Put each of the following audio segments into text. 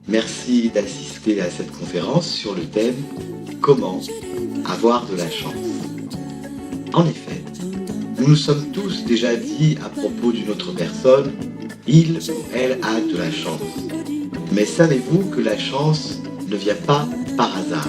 Merci d'assister à cette conférence sur le thème « Comment avoir de la chance ». En effet, nous nous sommes tous déjà dit à propos d'une autre personne « il ou elle a de la chance ». Mais savez-vous que la chance ne vient pas par hasard ?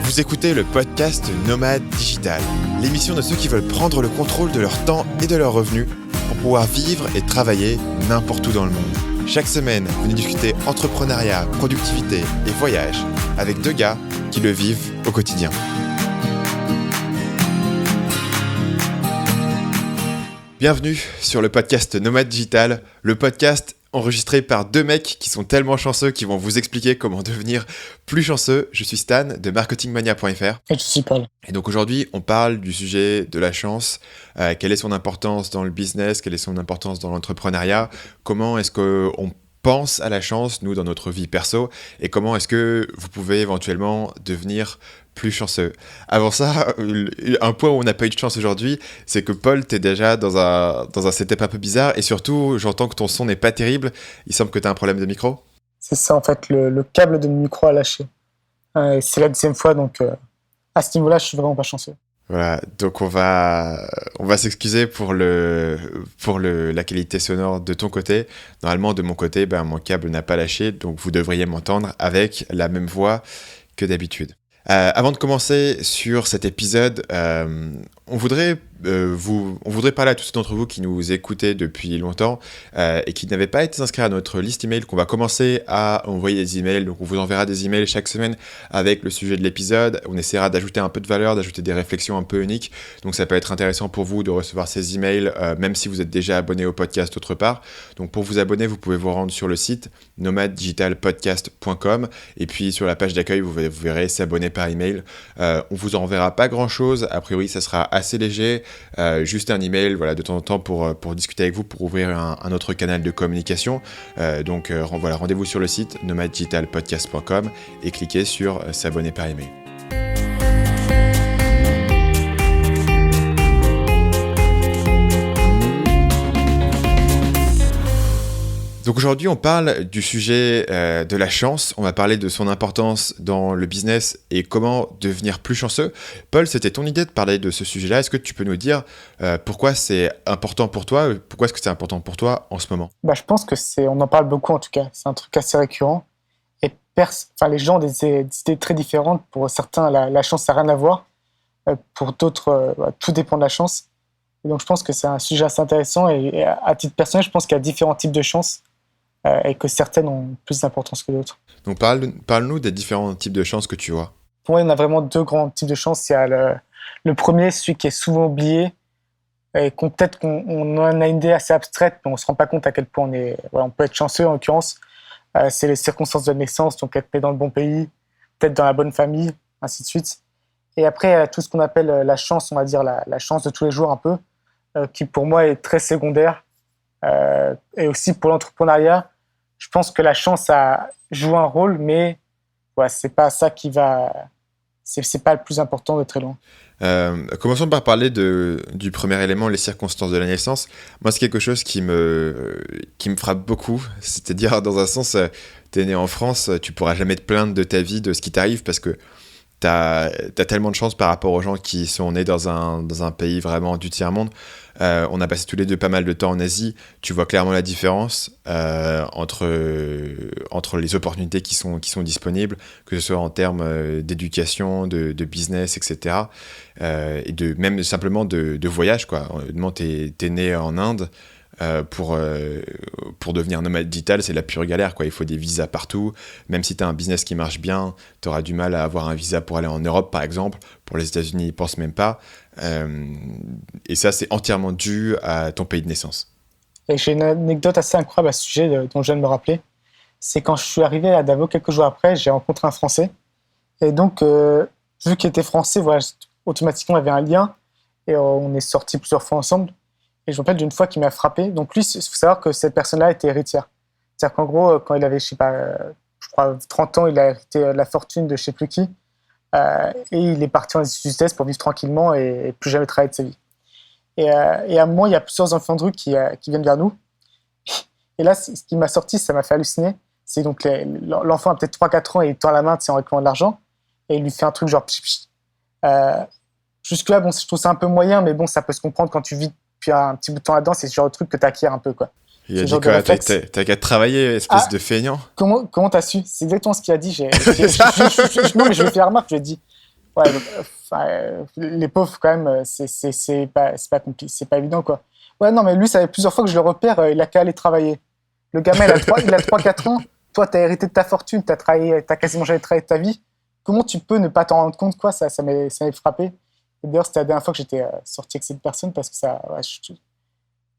Vous écoutez le podcast Nomade Digital, l'émission de ceux qui veulent prendre le contrôle de leur temps et de leurs revenus pour pouvoir vivre et travailler n'importe où dans le monde. Chaque semaine, venez discuter entrepreneuriat, productivité et voyage avec deux gars qui le vivent au quotidien. Bienvenue sur le podcast Nomade Digital, le podcast enregistré par deux mecs qui sont tellement chanceux qu'ils vont vous expliquer comment devenir plus chanceux. Je suis Stan de marketingmania.fr. Et je suis Paul. Et donc aujourd'hui, on parle du sujet de la chance. Quelle est son importance dans le business ? Quelle est son importance dans l'entrepreneuriat ? Comment est-ce qu'on pense à la chance, nous, dans notre vie perso ? Et comment est-ce que vous pouvez éventuellement devenir plus chanceux. Avant ça, un point où on n'a pas eu de chance aujourd'hui, c'est que Paul, t'es déjà dans un setup un peu bizarre et surtout, j'entends que ton son n'est pas terrible. Il semble que t'as un problème de micro. C'est ça, en fait, le câble de mon micro a lâché. C'est la deuxième fois, donc à ce niveau-là, je suis vraiment pas chanceux. Voilà, donc on va s'excuser pour la qualité sonore de ton côté. Normalement, de mon côté, mon câble n'a pas lâché, donc vous devriez m'entendre avec la même voix que d'habitude. Avant de commencer sur cet épisode, on voudrait parler à tous ceux d'entre vous qui nous écoutez depuis longtemps et qui n'avaient pas été inscrits à notre liste email, qu'on va commencer à envoyer des emails. Donc on vous enverra des emails chaque semaine avec le sujet de l'épisode. On essaiera d'ajouter un peu de valeur, d'ajouter des réflexions un peu uniques. Donc ça peut être intéressant pour vous de recevoir ces emails, même si vous êtes déjà abonné au podcast autre part. Donc pour vous abonner, vous pouvez vous rendre sur le site nomadedigitalpodcast.com et puis sur la page d'accueil, vous verrez s'abonner par email. On vous enverra pas grand-chose. A priori, ça sera assez léger. Juste un email, voilà, de temps en temps pour discuter avec vous, pour ouvrir un autre canal de communication. Donc rendez-vous sur le site nomadedigitalpodcast.com et cliquez sur s'abonner par email. Donc aujourd'hui, on parle du sujet de la chance. On va parler de son importance dans le business et comment devenir plus chanceux. Paul, c'était ton idée de parler de ce sujet-là. Est-ce que tu peux nous dire pourquoi c'est important pour toi ? Pourquoi est-ce que c'est important pour toi en ce moment ? Je pense que on en parle beaucoup en tout cas. C'est un truc assez récurrent. Et les gens ont des idées très différentes. Pour certains, la chance n'a rien à voir. Pour d'autres, tout dépend de la chance. Et donc je pense que c'est un sujet assez intéressant. Et à titre personnel, je pense qu'il y a différents types de chances. Et que certaines ont plus d'importance que d'autres. Donc parle-nous des différents types de chances que tu vois. Pour moi, il y en a vraiment deux grands types de chances. Il y a le premier, celui qui est souvent oublié, et peut-être qu'on en a une idée assez abstraite, mais on ne se rend pas compte à quel point on peut être chanceux en l'occurrence. C'est les circonstances de naissance, donc être né dans le bon pays, peut-être dans la bonne famille, ainsi de suite. Et après, il y a tout ce qu'on appelle la chance, on va dire la chance de tous les jours un peu, qui pour moi est très secondaire. Et aussi pour l'entrepreneuriat, je pense que la chance joue un rôle, mais c'est pas ça qui va. C'est pas le plus important de très loin. Commençons par parler du premier élément, les circonstances de la naissance. Moi, c'est quelque chose qui me frappe beaucoup. C'est-à-dire, dans un sens, t'es né en France, tu pourras jamais te plaindre de ta vie, de ce qui t'arrive, parce que t'as tellement de chance par rapport aux gens qui sont nés dans un pays vraiment du tiers-monde. On a passé tous les deux pas mal de temps en Asie. Tu vois clairement la différence entre les opportunités qui sont disponibles, que ce soit en termes d'éducation, de business, etc. Et même simplement de voyage, quoi. T'es né en Inde. Pour devenir nomade digital, c'est la pure galère, quoi. Il faut des visas partout. Même si tu as un business qui marche bien, tu auras du mal à avoir un visa pour aller en Europe, par exemple. Pour les États-Unis, ils ne pensent même pas. Et ça, c'est entièrement dû à ton pays de naissance. Et j'ai une anecdote assez incroyable à ce sujet dont je viens de me rappeler. C'est quand je suis arrivé à Davos quelques jours après, j'ai rencontré un Français. Et donc, vu qu'il était français, automatiquement, il y avait un lien. Et on est sortis plusieurs fois ensemble. Et je me rappelle d'une fois qui m'a frappé. Donc lui, il faut savoir que cette personne-là était héritière. C'est-à-dire qu'en gros, quand il avait, je crois, 30 ans, il a hérité la fortune de je ne sais plus qui. Et il est parti en institut Sud-Est pour vivre tranquillement et plus jamais travailler de sa vie. Et à un moment, il y a plusieurs enfants de rue qui viennent vers nous. Et là, ce qui m'a sorti, ça m'a fait halluciner. C'est donc l'enfant a peut-être 3-4 ans et il tend la main en réclamant de l'argent. Et il lui fait un truc genre pch, pch. Jusque-là, bon, je trouve ça un peu moyen, mais bon, ça peut se comprendre quand tu vis depuis un petit bout de temps là-dedans. C'est ce genre de truc que tu acquiers un peu, quoi. Il a dit quoi? T'as qu'à travailler, espèce de feignant. Comment t'as su? C'est exactement ce qu'il a dit. Non, mais je lui ai fait la remarque. Je lui ai dit, ouais, les pauvres, quand même, c'est pas compliqué, c'est pas évident, quoi. Ouais, non, mais lui, ça fait plusieurs fois que je le repère, il a qu'à aller travailler. Le gamin, il a 3-4 ans. Toi, t'as hérité de ta fortune, t'as quasiment jamais travaillé de ta vie. Comment tu peux ne pas t'en rendre compte, quoi? Ça m'a frappé. Et d'ailleurs, c'était la dernière fois que j'étais sorti avec cette personne parce que ça, ouais, je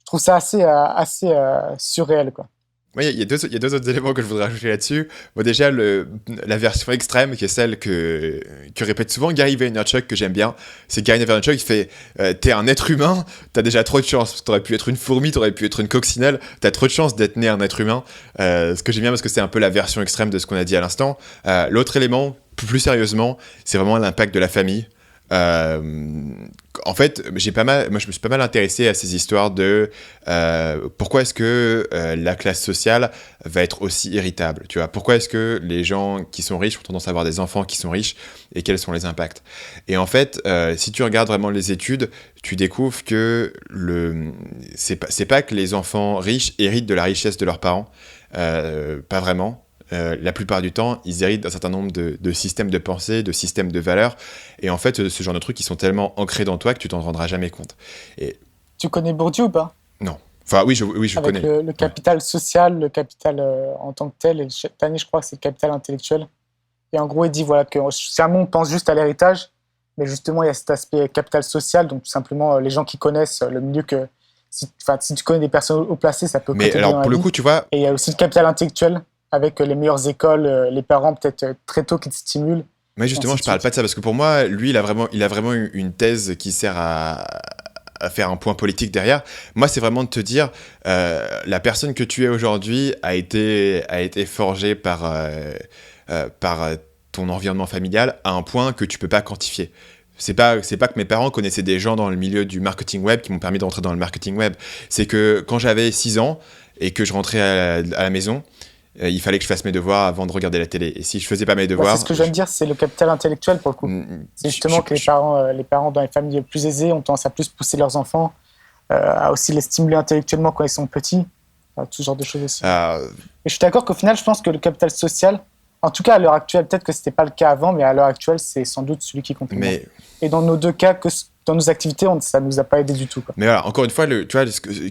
trouve ça assez surréel, quoi. Oui, il y a deux autres éléments que je voudrais rajouter là-dessus. Bon, déjà, la version extrême, qui est celle que répète souvent Gary Vaynerchuk, que j'aime bien. C'est Gary Vaynerchuk qui fait t'es un être humain, t'as déjà trop de chance. T'aurais pu être une fourmi, t'aurais pu être une coccinelle, t'as trop de chance d'être né un être humain. Ce que j'aime bien parce que c'est un peu la version extrême de ce qu'on a dit à l'instant. L'autre élément, plus sérieusement, c'est vraiment l'impact de la famille. En fait, moi je me suis pas mal intéressé à ces histoires de pourquoi est-ce que la classe sociale va être aussi irritable, tu vois, pourquoi est-ce que les gens qui sont riches ont tendance à avoir des enfants qui sont riches et quels sont les impacts. Et en fait, si tu regardes vraiment les études, tu découvres que c'est pas que les enfants riches héritent de la richesse de leurs parents, pas vraiment. La plupart du temps, ils héritent d'un certain nombre de systèmes de pensée, de systèmes de valeurs. Et en fait, ce genre de trucs, ils sont tellement ancrés dans toi que tu t'en rendras jamais compte. Et... Tu connais Bourdieu ou pas? Non. Enfin, oui, je connais. Avec le capital social, le capital en tant que tel. Et cette année, je crois que c'est le capital intellectuel. Et en gros, il dit voilà, que si un monde pense juste à l'héritage, mais justement, il y a cet aspect capital social. Donc, tout simplement, les gens qui connaissent le milieu que... Si tu connais des personnes haut placées, ça peut... Mais alors, pour le coup, tu vois... Et il y a aussi le capital intellectuel, avec les meilleures écoles, les parents peut-être très tôt qui te stimulent. Mais justement, je parle pas de ça parce que pour moi, lui, il a vraiment une thèse qui sert à faire un point politique derrière. Moi, c'est vraiment de te dire, la personne que tu es aujourd'hui a été forgée par ton environnement familial à un point que tu peux pas quantifier. C'est pas que mes parents connaissaient des gens dans le milieu du marketing web qui m'ont permis d'entrer dans le marketing web. C'est que quand j'avais 6 ans et que je rentrais à la maison, il fallait que je fasse mes devoirs avant de regarder la télé. Et si je faisais pas mes devoirs... c'est ce que je viens de dire, c'est le capital intellectuel pour le coup. C'est justement que les parents dans les familles plus aisées ont tendance à plus pousser leurs enfants, à aussi les stimuler intellectuellement quand ils sont petits, tout ce genre de choses aussi. Et je suis d'accord qu'au final, je pense que le capital social, en tout cas à l'heure actuelle, peut-être que c'était pas le cas avant, mais à l'heure actuelle, c'est sans doute celui qui compte. Et dans nos deux cas, dans nos activités, ça nous a pas aidé du tout, quoi. Mais voilà, encore une fois, tu vois,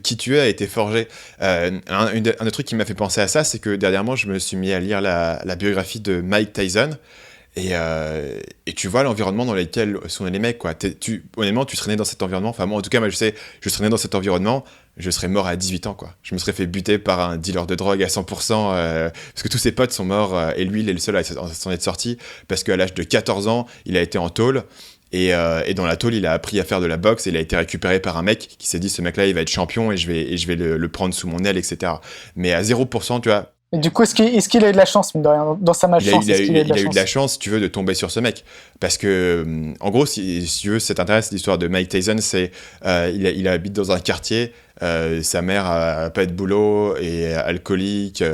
qui tu es a été forgé. Un des trucs qui m'a fait penser à ça, c'est que dernièrement, je me suis mis à lire la biographie de Mike Tyson. Et tu vois l'environnement dans lequel sont les mecs, quoi. Honnêtement, tu serais né dans cet environnement. Enfin, moi, en tout cas, moi, je sais, je serais né dans cet environnement, je serais mort à 18 ans, quoi. Je me serais fait buter par un dealer de drogue à 100%, parce que tous ses potes sont morts, et lui, il est le seul à s'en être sorti, parce qu'à l'âge de 14 ans, il a été en tôle. Et dans la tôle, il a appris à faire de la boxe et il a été récupéré par un mec qui s'est dit ce mec-là, il va être champion et je vais le prendre sous mon aile, etc. Mais à 0%, tu vois. Et du coup, est-ce qu'il a eu de la chance, mine de rien, dans sa malchance? Il a eu de la chance, si tu veux, de tomber sur ce mec. Parce que, en gros, si tu veux, ça t'intéresse, l'histoire de Mike Tyson, c'est il habite dans un quartier, sa mère a pas de boulot et alcoolique,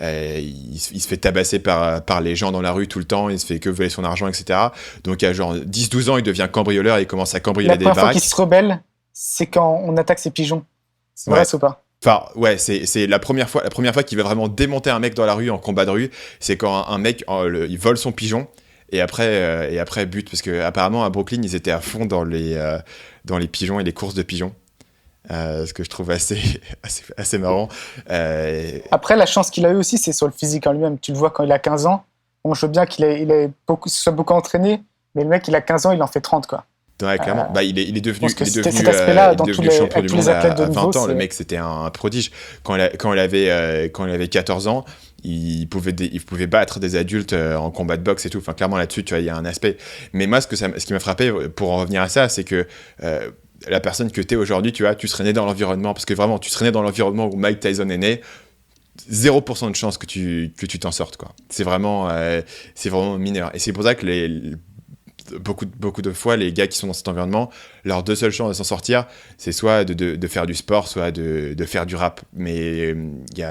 il se fait tabasser par les gens dans la rue tout le temps, il se fait que voler son argent, etc. Donc à genre 10-12 ans, il devient cambrioleur et il commence à cambrioler des baraques. La première fois qu'il se rebelle, c'est quand on attaque ses pigeons. C'est vrai, ou pas? Enfin, ouais, c'est la première fois qu'il va vraiment démonter un mec dans la rue en combat de rue, c'est quand un mec il vole son pigeon et après bute, parce que apparemment à Brooklyn ils étaient à fond dans les pigeons et les courses de pigeons, ce que je trouve assez marrant. Après, la chance qu'il a eu aussi, c'est sur le physique en lui-même. Tu le vois quand il a 15 ans. Bon, je veux bien qu'il soit beaucoup entraîné, mais le mec il a 15 ans, il en fait 30, quoi. Ouais, clairement. Il est devenu champion du monde à 20 ans. Le mec, c'était un prodige. Quand il avait 14 ans, il pouvait battre des adultes en combat de boxe et tout. Enfin, clairement, là-dessus, tu vois, il y a un aspect. Mais moi, ce qui m'a frappé, pour en revenir à ça, c'est que la personne que tu es aujourd'hui, tu vois, tu serais né dans l'environnement. Parce que vraiment, tu serais né dans l'environnement où Mike Tyson est né. 0% de chance que tu t'en sortes, quoi. C'est vraiment mineur. Et c'est pour ça que beaucoup de fois, les gars qui sont dans cet environnement, leurs deux seules chances de s'en sortir, c'est soit de faire du sport, soit de faire du rap. Mais tu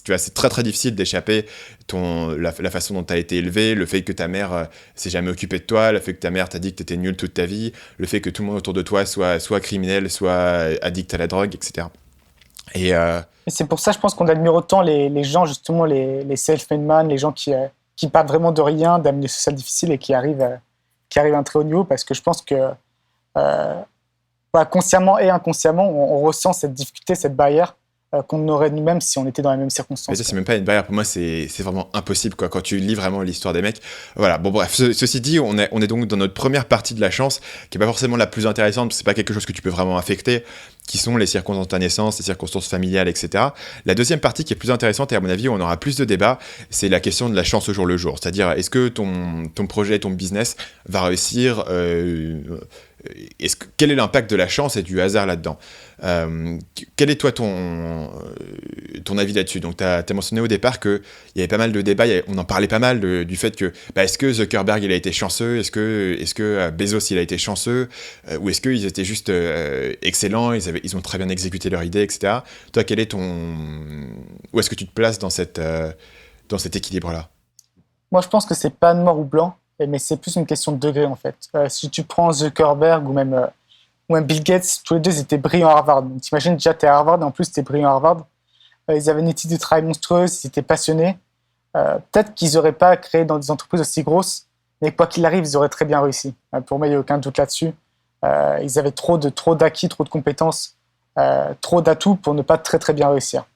vois, c'est très très difficile d'échapper la façon dont tu as été élevé, le fait que ta mère s'est jamais occupée de toi, le fait que ta mère t'a dit que tu étais nul toute ta vie, le fait que tout le monde autour de toi soit criminel, soit addict à la drogue, etc. Et c'est pour ça, je pense qu'on admire autant les gens, justement, les self-made man, les gens qui partent vraiment de rien, d'amener social difficile et qui arrivent à un très haut niveau, parce que je pense que consciemment et inconsciemment, on ressent cette difficulté, cette barrière qu'on aurait nous-mêmes si on était dans les mêmes circonstances. Mais ça, c'est même pas une barrière. Pour moi, c'est vraiment impossible, quoi. Quand tu lis vraiment l'histoire des mecs. Voilà. Bon, bref. Ceci dit, on est donc dans notre première partie de la chance, qui est pas forcément la plus intéressante, parce que c'est pas quelque chose que tu peux vraiment affecter, qui sont les circonstances de ta naissance, les circonstances familiales, etc. La deuxième partie qui est plus intéressante, et à mon avis, où on aura plus de débats, c'est la question de la chance au jour le jour. C'est-à-dire, est-ce que ton projet, ton business va réussir quel est l'impact de la chance et du hasard là-dedans? Quel est toi ton avis là-dessus? Donc tu as mentionné au départ qu'il y avait pas mal de débats, on en parlait pas mal du fait que est-ce que Zuckerberg il a été chanceux, est-ce que Bezos il a été chanceux, ou est-ce qu'ils étaient juste excellents, ils ont très bien exécuté leur idée, etc. Toi, où est-ce que tu te places dans cet équilibre-là? Moi, je pense que c'est pas noir ou blanc, mais c'est plus une question de degré, en fait. Si tu prends Zuckerberg ou même Bill Gates, tous les deux, ils étaient brillants à Harvard. Donc, t'imagines, déjà, t'es à Harvard, et en plus, t'es brillant à Harvard. Ils avaient une éthique de travail monstrueuse, ils étaient passionnés. Peut-être qu'ils n'auraient pas créé dans des entreprises aussi grosses, mais quoi qu'il arrive, ils auraient très bien réussi. Pour moi, il n'y a aucun doute là-dessus. Ils avaient trop d'acquis, trop de compétences, trop d'atouts pour ne pas très, très bien réussir.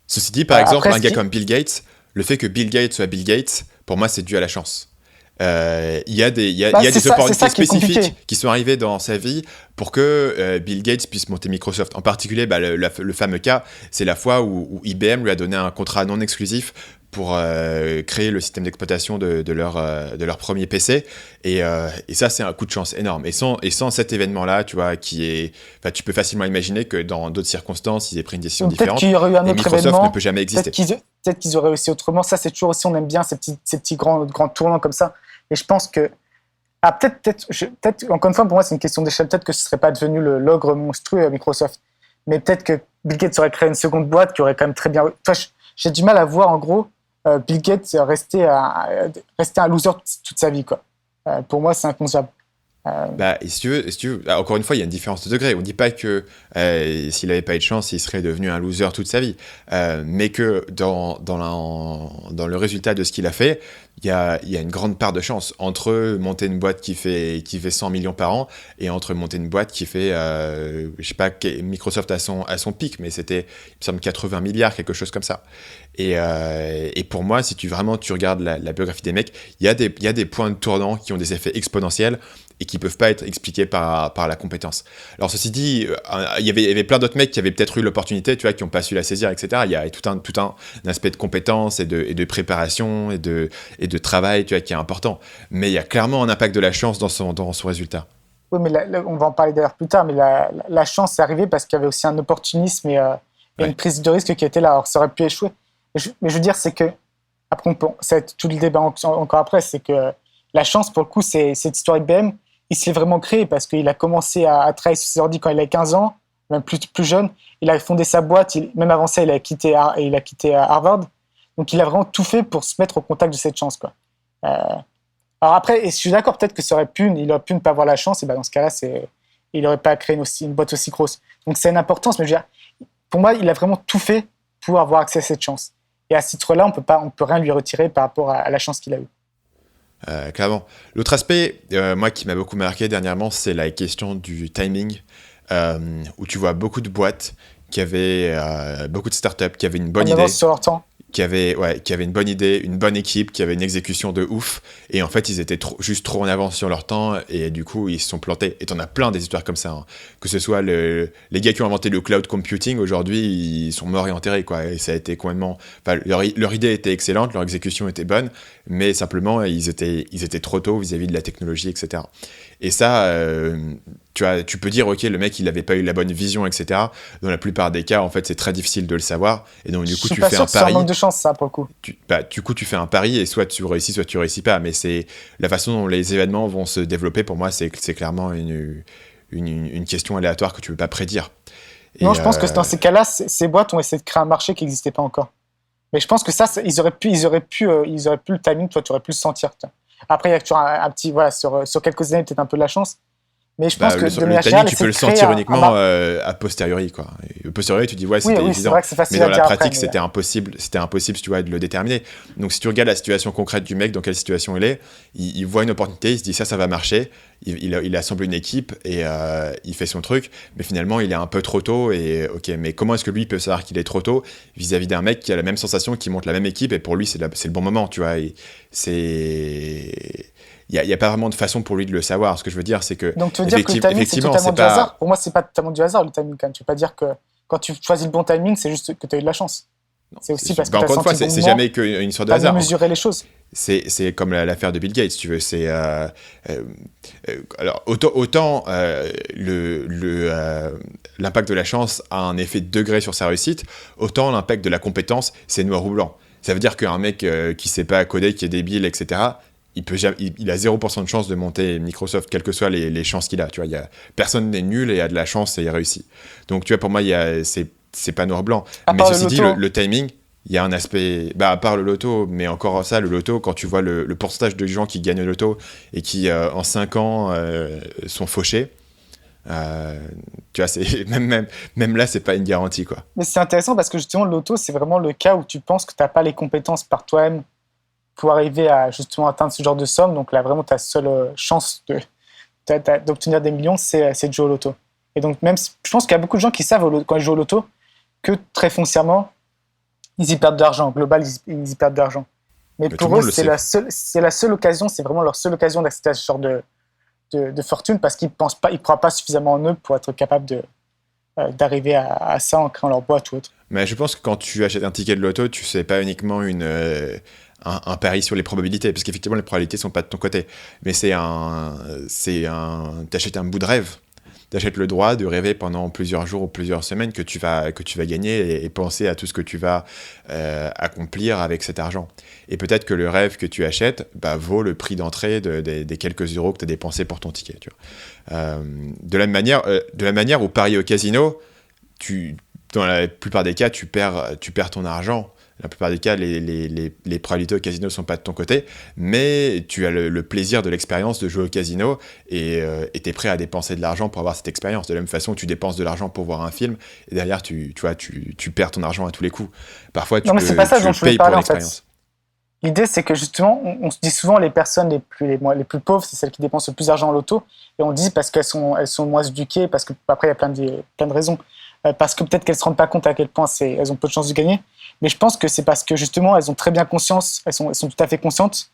Ceci dit, par exemple, un gars comme Bill Gates, le fait que Bill Gates soit Bill Gates, pour moi, c'est dû à la chance. Il y a des opportunités spécifiques qui sont arrivées dans sa vie pour que Bill Gates puisse monter Microsoft. En particulier, le fameux cas, c'est la fois où IBM lui a donné un contrat non exclusif pour créer le système d'exploitation de leur premier PC. Et ça, c'est un coup de chance énorme. Et sans cet événement-là, tu vois, tu peux facilement imaginer que dans d'autres circonstances, ils aient pris une décision différente. Qu'il y aurait eu un autre Microsoft événement, ne peut jamais exister. Peut-être qu'ils auraient réussi autrement. Ça, c'est toujours aussi, on aime bien ces petits grands tournants comme ça. Et je pense que peut-être, encore une fois, pour moi, c'est une question d'échelle. Peut-être que ce ne serait pas devenu l'ogre monstrueux à Microsoft. Mais peut-être que Bill Gates aurait créé une seconde boîte qui aurait quand même très bien... Enfin, j'ai du mal à voir, en gros, Bill Gates rester un loser toute sa vie, quoi. Pour moi, c'est inconcevable. Et si tu veux, encore une fois, il y a une différence de degré. On ne dit pas que s'il n'avait pas eu de chance, il serait devenu un loser toute sa vie. Mais que dans le résultat de ce qu'il a fait, il y a une grande part de chance entre monter une boîte qui fait 100 millions par an et entre monter une boîte qui fait, je sais pas, Microsoft à son pic, mais c'était, il me semble, 80 milliards, quelque chose comme ça. Et pour moi, si tu regardes la biographie des mecs, il y a des points de tournant qui ont des effets exponentiels et qui peuvent pas être expliqués par la compétence. Alors ceci dit, il y avait plein d'autres mecs qui avaient peut-être eu l'opportunité, tu vois, qui n'ont pas su la saisir, etc. Il y a tout un aspect de compétence et de préparation et de travail, tu vois, qui est important. Mais il y a clairement un impact de la chance dans son résultat. Oui, mais on va en parler d'ailleurs plus tard, mais la chance est arrivée parce qu'il y avait aussi un opportunisme et une prise de risque qui était là. Alors ça aurait pu échouer. Mais je veux dire, c'est que, après, ça va être tout le débat encore après, c'est que la chance, pour le coup, c'est cette histoire IBM. Il s'est vraiment créé parce qu'il a commencé à travailler sur ses ordi quand il avait 15 ans, même plus jeune. Il a fondé sa boîte, même avant ça, il a quitté Harvard. Donc, il a vraiment tout fait pour se mettre au contact de cette chance, quoi. Alors après, et je suis d'accord, peut-être que il aurait pu ne pas avoir la chance, et dans ce cas-là, il n'aurait pas créé une boîte aussi grosse. Donc, c'est une importance, mais je veux dire, pour moi, il a vraiment tout fait pour avoir accès à cette chance. Et à ce titre-là, on peut rien lui retirer par rapport à la chance qu'il a eue. Clairement. L'autre aspect, moi, qui m'a beaucoup marqué dernièrement, c'est la question du timing, où tu vois beaucoup de boîtes qui avaient beaucoup de startups qui avaient une bonne idée, sur leur temps. qui avait une bonne idée, une bonne équipe, qui avait une exécution de ouf, et en fait ils étaient juste trop en avance sur leur temps, et du coup ils se sont plantés. Et t'en as plein des histoires comme ça, hein. Que ce soit les gars qui ont inventé le cloud computing, aujourd'hui ils sont morts et enterrés, quoi. Et ça a été complètement, enfin, leur idée était excellente, leur exécution était bonne, mais simplement ils étaient trop tôt vis-à-vis de la technologie, etc. Et ça, tu peux dire, ok, le mec, il n'avait pas eu la bonne vision, etc. Dans la plupart des cas, en fait, c'est très difficile de le savoir. Et donc, du coup, tu fais un pari. C'est un manque de chance, ça, pour le coup. Du coup, tu fais un pari et soit tu réussis pas. Mais c'est la façon dont les événements vont se développer. Pour moi, c'est clairement une question aléatoire que tu ne peux pas prédire. Non, je pense que dans ces cas-là, ces boîtes ont essayé de créer un marché qui n'existait pas encore. Mais je pense que ça, ils auraient pu le timing, toi, tu aurais pu le sentir. Toi. Après, il y a toujours un petit, voilà, sur quelques années, peut-être un peu de la chance. Mais je pense que le timing, tu peux le sentir uniquement a posteriori, quoi. Et a posteriori, tu dis c'était évident. C'est vrai que c'est facile mais dans la pratique, après, c'était impossible, tu vois, de le déterminer. Donc, si tu regardes la situation concrète du mec, dans quelle situation il est, il voit une opportunité, il se dit ça va marcher. Il assemble une équipe et il fait son truc, mais finalement, il est un peu trop tôt. Et ok, mais comment est-ce que lui peut savoir qu'il est trop tôt vis-à-vis d'un mec qui a la même sensation, qui monte la même équipe, et pour lui, c'est le bon moment, tu vois. Il n'y a pas vraiment de façon pour lui de le savoir. Ce que je veux dire, c'est que. Donc, tu veux dire que le timing, c'est totalement du hasard? Pour moi, c'est pas totalement du hasard, le timing, quand même. Tu peux pas dire que quand tu choisis le bon timing, c'est juste que tu as eu de la chance. Non, c'est aussi parce que encore une fois, c'est jamais qu'une histoire de hasard. Tu as mesurer les choses. C'est comme l'affaire de Bill Gates, si tu veux. Alors, autant l'impact de la chance a un effet de degré sur sa réussite, autant l'impact de la compétence, c'est noir ou blanc. Ça veut dire qu'un mec qui sait pas coder, qui est débile, etc., il a 0% de chance de monter Microsoft, quelles que soient les chances qu'il a. Tu vois, personne n'est nul et a de la chance et il réussit. Donc, tu vois, pour moi, c'est pas noir-blanc. Mais ceci dit, le timing, il y a un aspect, à part le loto, mais encore ça, le loto, quand tu vois le pourcentage de gens qui gagnent le loto et qui, en 5 ans, sont fauchés, tu vois, même là, c'est pas une garantie, quoi. Mais c'est intéressant parce que justement, le loto, c'est vraiment le cas où tu penses que tu n'as pas les compétences par toi-même pour arriver à justement atteindre ce genre de somme. Donc là, vraiment, ta seule chance d'obtenir des millions, c'est de jouer au loto. Et donc, même, je pense qu'il y a beaucoup de gens qui savent, quand ils jouent au loto, que très foncièrement, ils y perdent de l'argent. Global, ils y perdent de l'argent. Mais pour eux, c'est la seule occasion, c'est vraiment leur seule occasion d'accéder à ce genre de fortune parce qu'ils ne croient pas suffisamment en eux pour être capables d'arriver à ça en créant leur boîte ou autre. Mais je pense que quand tu achètes un ticket de loto, tu ne sais pas uniquement un pari sur les probabilités, parce qu'effectivement les probabilités sont pas de ton côté, mais t'achètes un bout de rêve, t'achètes le droit de rêver pendant plusieurs jours ou plusieurs semaines que tu vas gagner et penser à tout ce que tu vas accomplir avec cet argent. Et peut-être que le rêve que tu achètes vaut le prix d'entrée des quelques euros que tu as dépensé pour ton ticket. Tu vois. De la manière où parier au casino, dans la plupart des cas, tu perds ton argent. La plupart des cas, les probabilités au casino ne sont pas de ton côté, mais tu as le plaisir de l'expérience de jouer au casino et tu es prêt à dépenser de l'argent pour avoir cette expérience. De la même façon, tu dépenses de l'argent pour voir un film et derrière, tu perds ton argent à tous les coups. Parfois, tu payes pour l'expérience. L'idée, c'est que justement, on se dit souvent les personnes les plus pauvres, c'est celles qui dépensent le plus d'argent en loto, et on dit parce qu'elles sont moins éduquées, parce qu'après, il y a plein de raisons. Parce que peut-être qu'elles ne se rendent pas compte à quel point elles ont peu de chances de gagner. Mais je pense que c'est parce que justement, elles ont très bien conscience, elles sont tout à fait conscientes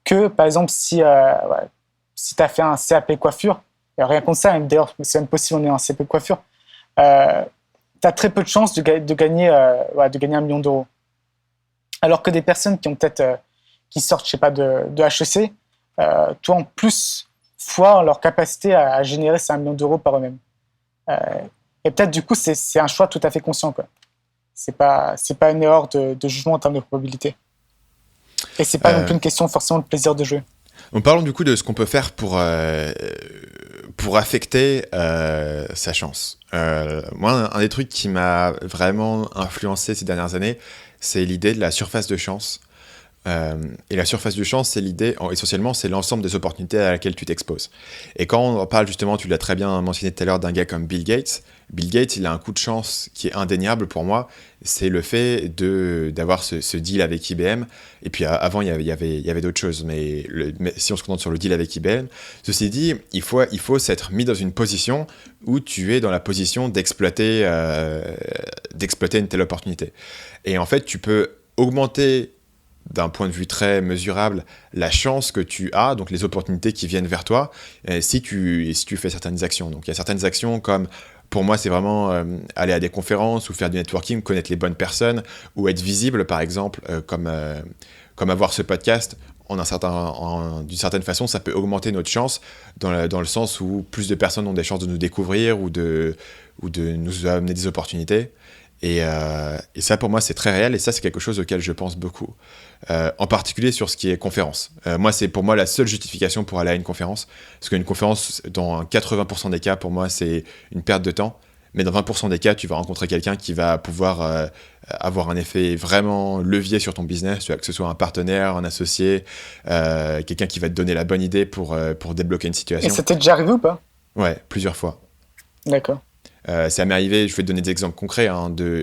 que, par exemple, si tu as fait un CAP coiffure, rien contre ça, d'ailleurs, c'est même possible, on est en CAP coiffure, tu as très peu de chances de gagner 1 million d'euros. Alors que des personnes qui ont peut-être, qui sortent, je sais pas, de HEC, toi, en plus, fois leur capacité à générer ces 1 million d'euros par eux-mêmes. Et peut-être, du coup, c'est un choix tout à fait conscient, quoi. C'est pas une erreur de jugement en termes de probabilité. Et c'est pas non plus une question forcément de plaisir de jouer. En parlant du coup de ce qu'on peut faire pour affecter sa chance. Moi, un des trucs qui m'a vraiment influencé ces dernières années, c'est l'idée de la surface de chance. Et la surface de chance, c'est l'idée, essentiellement, c'est l'ensemble des opportunités à laquelle tu t'exposes. Et quand on parle justement, tu l'as très bien mentionné tout à l'heure, d'un gars comme Bill Gates, il a un coup de chance qui est indéniable pour moi, c'est le fait d'avoir ce deal avec IBM. Et puis avant, il y avait d'autres choses, mais si on se concentre sur le deal avec IBM, ceci dit, il faut s'être mis dans une position où tu es dans la position d'exploiter une telle opportunité. Et en fait, tu peux augmenter d'un point de vue très mesurable la chance que tu as, donc les opportunités qui viennent vers toi, si tu fais certaines actions. Donc il y a certaines actions comme, pour moi, c'est vraiment aller à des conférences ou faire du networking, connaître les bonnes personnes, ou être visible, par exemple, comme avoir ce podcast. D'une certaine façon, ça peut augmenter notre chance dans le sens où plus de personnes ont des chances de nous découvrir ou de nous amener des opportunités. Et ça, pour moi, c'est très réel et ça, c'est quelque chose auquel je pense beaucoup. En particulier sur ce qui est conférence. Moi, c'est pour moi la seule justification pour aller à une conférence. Parce qu'une conférence, dans 80% des cas, pour moi, c'est une perte de temps. Mais dans 20% des cas, tu vas rencontrer quelqu'un qui va pouvoir avoir un effet vraiment levier sur ton business, que ce soit un partenaire, un associé, quelqu'un qui va te donner la bonne idée pour débloquer une situation. Et ça t'est déjà arrivé ou pas? Ouais, plusieurs fois. D'accord. Ça m'est arrivé, je vais te donner des exemples concrets.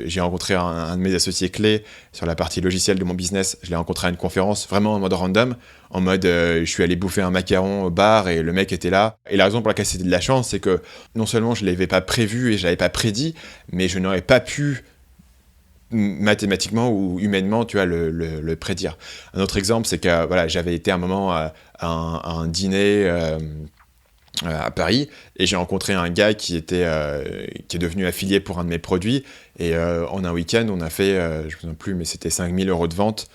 J'ai rencontré un de mes associés clés sur la partie logicielle de mon business. Je l'ai rencontré à une conférence, vraiment en mode random. En mode, je suis allé bouffer un macaron au bar et le mec était là. Et la raison pour laquelle c'était de la chance, c'est que non seulement je ne l'avais pas prévu et je ne l'avais pas prédit, mais je n'aurais pas pu mathématiquement ou humainement, tu vois, le prédire. Un autre exemple, c'est que voilà, j'avais été un moment à un dîner à Paris et j'ai rencontré un gars qui est devenu affilié pour un de mes produits et en un week-end on a fait je me souviens plus mais c'était 5 000 € de vente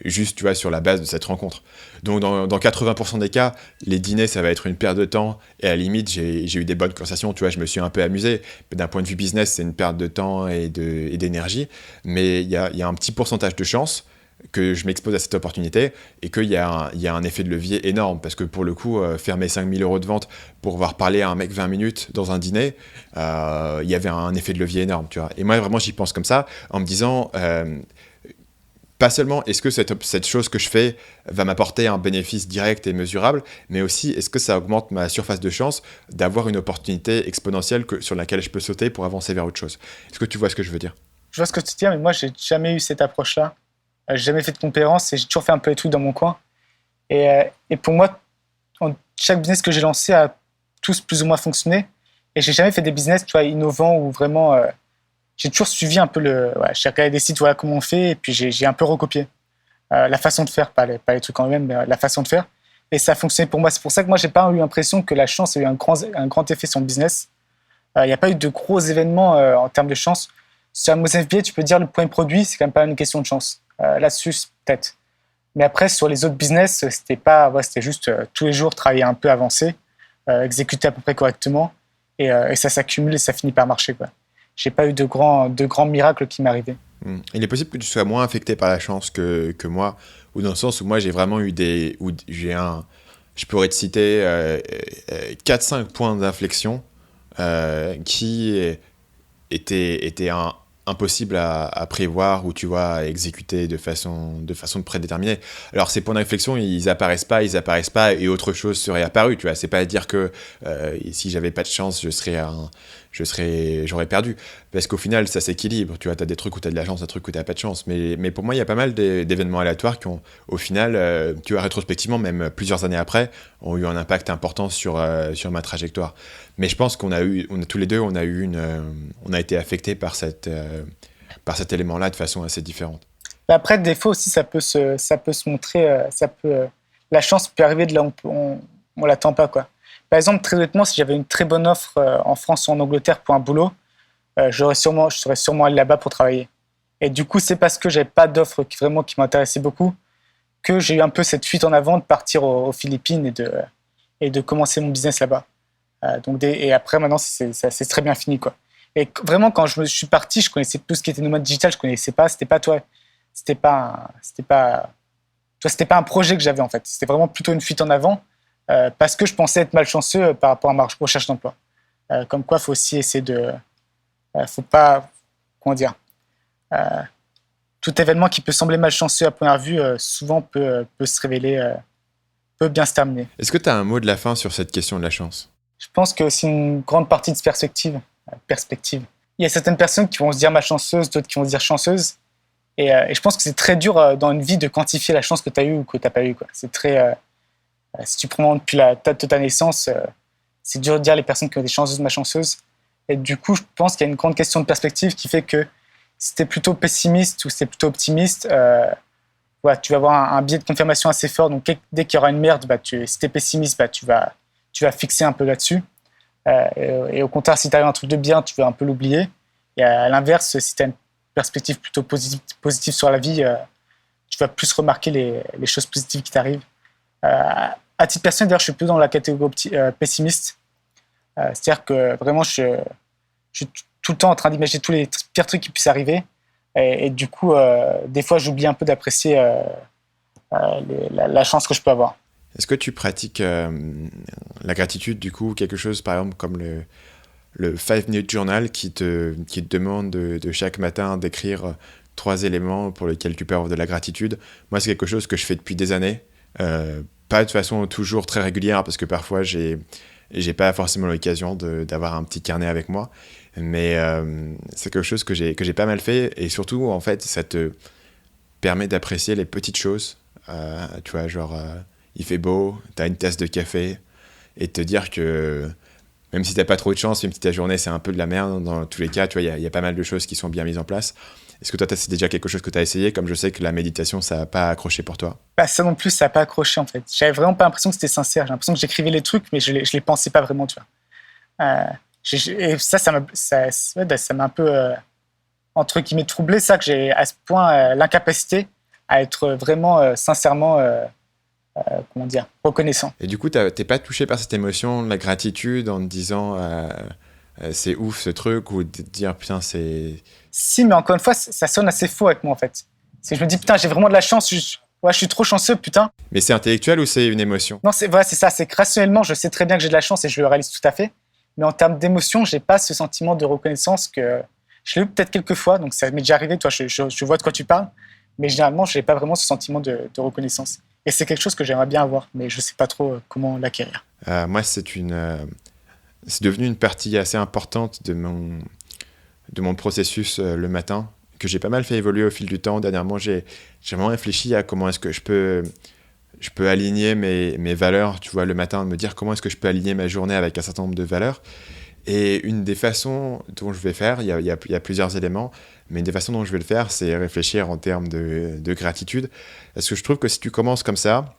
juste tu vois sur la base de cette rencontre. Donc dans 80% des cas les dîners ça va être une perte de temps et à la limite j'ai eu des bonnes conversations, tu vois, je me suis un peu amusé, mais d'un point de vue business c'est une perte de temps et d'énergie, mais il y a un petit pourcentage de chance que je m'expose à cette opportunité et qu'il y a un effet de levier énorme parce que pour le coup, faire mes 5 000 € de vente pour pouvoir parler à un mec 20 minutes dans un dîner, il y avait un effet de levier énorme, tu vois. Et moi, vraiment, j'y pense comme ça en me disant, pas seulement est-ce que cette chose que je fais va m'apporter un bénéfice direct et mesurable, mais aussi est-ce que ça augmente ma surface de chance d'avoir une opportunité exponentielle sur laquelle je peux sauter pour avancer vers autre chose. Est-ce que tu vois ce que je veux dire? Je vois ce que tu dis, mais moi, j'ai jamais eu cette approche-là. J'ai jamais fait de conférence et j'ai toujours fait un peu de tout dans mon coin. Et pour moi, chaque business que j'ai lancé a tous plus ou moins fonctionné. Et j'ai jamais fait des business, tu vois, innovants ou vraiment. J'ai toujours suivi un peu j'ai regardé des sites, voilà comment on fait, et puis j'ai un peu recopié la façon de faire, pas les trucs en eux-mêmes, mais la façon de faire. Et ça a fonctionné pour moi. C'est pour ça que moi, j'ai pas eu l'impression que la chance a eu un grand effet sur le business. Il n'y a pas eu de gros événements en termes de chance. Sur un MFBA, tu peux dire le point de produit, c'est quand même pas une question de chance. Là-dessus, peut-être. Mais après, sur les autres business, c'était juste tous les jours travailler un peu avancé, exécuter à peu près correctement, et ça s'accumule et ça finit par marcher, quoi. J'ai pas eu de grands miracles qui m'arrivaient. Il est possible que tu sois moins affecté par la chance que moi, ou dans le sens où moi j'ai vraiment eu je pourrais te citer 4-5 points d'inflexion qui étaient impossible à prévoir ou tu vois à exécuter de façon prédéterminée. Alors ces points d'inflexion ils apparaissent pas et autre chose serait apparu, tu vois, c'est pas à dire que si j'avais pas de chance j'aurais perdu, parce qu'au final ça s'équilibre, tu vois, t'as des trucs où t'as de la chance, des trucs où t'as pas de chance, mais pour moi il y a pas mal d'événements aléatoires qui ont au final tu vois, rétrospectivement même plusieurs années après ont eu un impact important sur ma trajectoire. Mais je pense tous les deux on a été affectés par cet élément-là de façon assez différente. Après, des fois aussi, ça peut se montrer, la chance peut arriver de là où on l'attend pas, quoi. Par exemple, très honnêtement, si j'avais une très bonne offre en France ou en Angleterre pour un boulot, je serais sûrement allé là-bas pour travailler. Et du coup, c'est parce que j'avais pas d'offre qui m'intéressait beaucoup que j'ai eu un peu cette fuite en avant de partir aux Philippines et de commencer mon business là-bas. Et après, maintenant, c'est très bien fini, quoi. Et vraiment, quand je suis parti, je connaissais tout ce qui était nomade digital, je connaissais pas. C'était pas un projet que j'avais, en fait. C'était vraiment plutôt une fuite en avant parce que je pensais être malchanceux par rapport à ma recherche d'emploi. Comme quoi, il faut aussi essayer faut pas, comment dire, tout événement qui peut sembler malchanceux à première vue, souvent peut se révéler, peut bien se terminer. Est-ce que tu as un mot de la fin sur cette question de la chance? Je pense que c'est une grande partie de perspective. Il y a certaines personnes qui vont se dire malchanceuses, d'autres qui vont se dire chanceuses. Et je pense que c'est très dur dans une vie de quantifier la chance que tu as eue ou que tu n'as pas eue, quoi. C'est très... si tu prends depuis la date de ta naissance, c'est dur de dire les personnes qui ont été chanceuses, malchanceuses. Et du coup, je pense qu'il y a une grande question de perspective qui fait que si t'es plutôt pessimiste ou si t'es plutôt optimiste, ouais, tu vas avoir un biais de confirmation assez fort. Donc, dès qu'il y aura une merde, si t'es pessimiste, tu vas fixer un peu là-dessus. Et au contraire, si t'arrives un truc de bien, tu vas un peu l'oublier. Et à l'inverse, si t'as une perspective plutôt positive sur la vie, tu vas plus remarquer les choses positives qui t'arrivent. À titre personnel, d'ailleurs, je suis plus dans la catégorie pessimiste. C'est-à-dire que vraiment, je suis tout le temps en train d'imaginer tous les pires trucs qui puissent arriver. Et du coup, des fois, j'oublie un peu d'apprécier la chance que je peux avoir. Est-ce que tu pratiques la gratitude, du coup, quelque chose, par exemple, comme le 5-minute journal qui te demande de chaque matin d'écrire 3 éléments pour lesquels tu peux avoir de la gratitude? Moi, c'est quelque chose que je fais depuis des années. Pas de façon toujours très régulière, parce que parfois, j'ai pas forcément l'occasion d'avoir un petit carnet avec moi. Mais c'est quelque chose que j'ai pas mal fait. Et surtout, en fait, ça te permet d'apprécier les petites choses. Tu vois, genre, il fait beau, t'as une tasse de café, et te dire que même si t'as pas trop de chance, même si ta journée c'est un peu de la merde, dans tous les cas, tu vois, il y a pas mal de choses qui sont bien mises en place. Est-ce que toi, c'est déjà quelque chose que tu as essayé, comme je sais que la méditation, ça n'a pas accroché pour toi? Ça non plus, ça n'a pas accroché, en fait. J'avais vraiment pas l'impression que c'était sincère. J'ai l'impression que j'écrivais les trucs, mais je les pensais pas vraiment, tu vois. Et ça m'a un peu, entre guillemets, troublé, ça, que j'ai à ce point l'incapacité à être vraiment, sincèrement, comment dire, reconnaissant. Et du coup, t'es pas touché par cette émotion, la gratitude, en te disant c'est ouf ce truc, ou de te dire putain, c'est... Si, mais encore une fois, ça sonne assez faux avec moi, en fait. Je me dis, putain, j'ai vraiment de la chance, je suis trop chanceux, putain. Mais c'est intellectuel ou c'est une émotion? Non, c'est ça, c'est que rationnellement, je sais très bien que j'ai de la chance et je le réalise tout à fait. Mais en termes d'émotion, j'ai pas ce sentiment de reconnaissance que je l'ai eu peut-être quelques fois, donc ça m'est déjà arrivé, toi, je vois de quoi tu parles, mais généralement, je n'ai pas vraiment ce sentiment de reconnaissance. Et c'est quelque chose que j'aimerais bien avoir, mais je sais pas trop comment l'acquérir. Moi, c'est devenu une partie assez importante de mon processus le matin, que j'ai pas mal fait évoluer au fil du temps. Dernièrement, j'ai vraiment réfléchi à comment est-ce que je peux aligner mes valeurs, tu vois, le matin, me dire comment est-ce que je peux aligner ma journée avec un certain nombre de valeurs. Et une des façons dont je vais faire, il y a plusieurs éléments, mais une des façons dont je vais le faire, c'est réfléchir en termes de gratitude. Parce que je trouve que si tu commences comme ça,